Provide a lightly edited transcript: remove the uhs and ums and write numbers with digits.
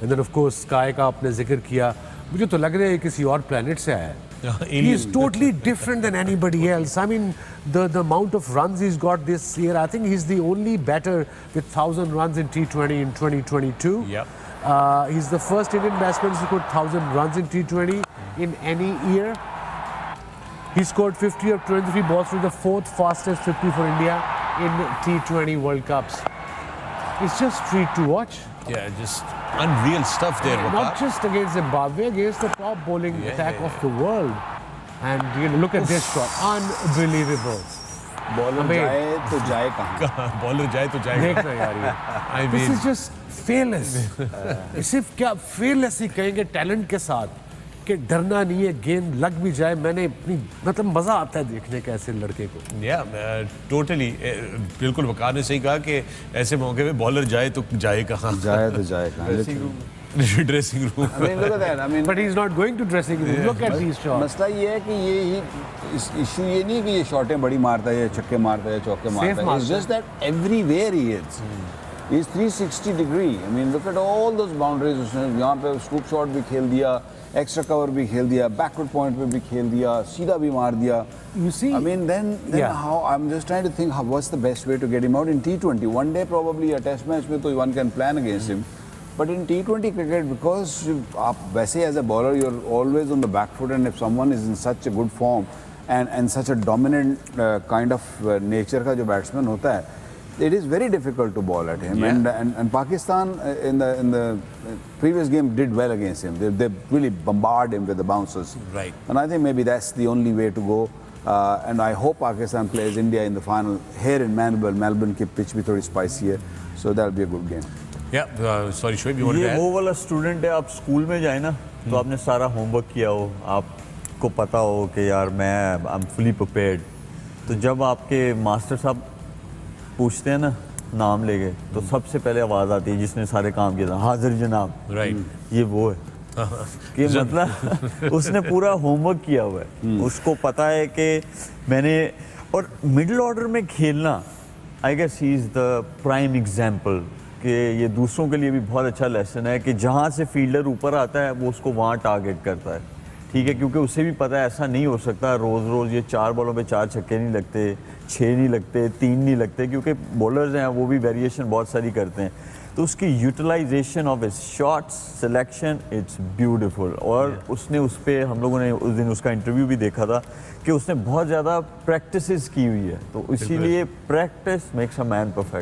And then of course Sky का आपने जिक्र किया, मुझे तो लग रहा है किसी और प्लेनेट से आया है. He is totally different than anybody else. I mean, the amount of runs he's got this year, I think he's the only batter with 1,000 runs in T20 in 2022. Yep. He's the first Indian batsman to score 1,000 runs in T20 in any year. He scored 50 of 23 balls, with the fourth fastest 50 for India in T20 World Cups. It's just treat to watch. Yeah, just unreal stuff there. Not just against Zimbabwe, against the top bowling attack of the world. And you know, look at this shot, unbelievable. Bowler जाए तो जाए कहाँ? Bowler जाए तो जाए. देखना यार ये. This is just fearless. सिर्फ क्या fearless ही कहेंगे टैलेंट के साथ कि डरना नहीं है, गेंद लग भी जाए. मैंने अपनी मतलब मज़ा आता है देखने का ऐसे लड़के को. टोटली बिल्कुल वकार ने सही कहा कि ऐसे मौके पे बॉलर जाए तो जाए कहाँ. जाए तो जाए कहाँ? Dressing room. I mean, look at that. I mean, But he's not going to dressing room. Look at these shots. मसला ये है कि ये ही इशू ये नहीं कि ये शॉटें बड़ी मारता है या छक्के मारता है या चौके मारता है. It's just that everywhere he hits. He's 360 degree. I mean, look at all those boundaries. उसने यहाँ पे स्कूप शॉट भी खेल दिया, एक्स्ट्रा कवर भी खेल दिया, बैकवर्ड पॉइंट पे भी खेल दिया, सीधा भी मार दिया. You see? I mean, then how? I'm just trying to think what's the best way to get him out in T20. One day probably a test match में तो one can plan against him. But in T20 cricket, because आप वैसे as a bowler, you're always on the back foot, and if someone is in such a good form and such a dominant kind of nature का जो batsman होता है, it is very difficult to bowl at him. Yeah. And Pakistan in the previous game did well against him. They really bombarded him with the bouncers. Right. And I think maybe that's the only way to go. And I hope Pakistan plays India in the final here in Melbourne. Melbourne की pitch भी थोड़ी spicy है, so that'll be a good game. Sorry Shoaib, you want to ये add? वो वाला student है, आप school में जाए ना तो आपने सारा होमवर्क किया हो, आपको पता हो कि यार मैं आई एम फुली प्रिपेयर्ड, तो जब आपके मास्टर साहब पूछते हैं ना नाम लेके तो सबसे पहले आवाज़ आती है जिसने सारे काम किया था, हाजिर जनाब. राइट. ये वो है कि मतलब उसने पूरा होमवर्क किया हुआ है, उसको पता है कि मैंने. और मिडिल ऑर्डर में खेलना, I guess he is the prime example कि ये दूसरों के लिए भी बहुत अच्छा लेसन है कि जहाँ से फील्डर ऊपर आता है वो उसको वहाँ टारगेट करता है. ठीक है, क्योंकि उसे भी पता है ऐसा नहीं हो सकता रोज़ रोज़ ये 4 बॉलों पे 4 छक्के नहीं लगते, 6 नहीं लगते, 3 नहीं लगते, क्योंकि बॉलर्स हैं वो भी वेरिएशन बहुत सारी करते हैं. तो उसकी utilization of his shots selection it's beautiful. और उसने उस पर हम लोगों ने उस दिन उसका इंटरव्यू भी देखा था कि उसने बहुत ज़्यादा प्रैक्टिसेस की हुई है, तो इसीलिए practice makes a man perfect.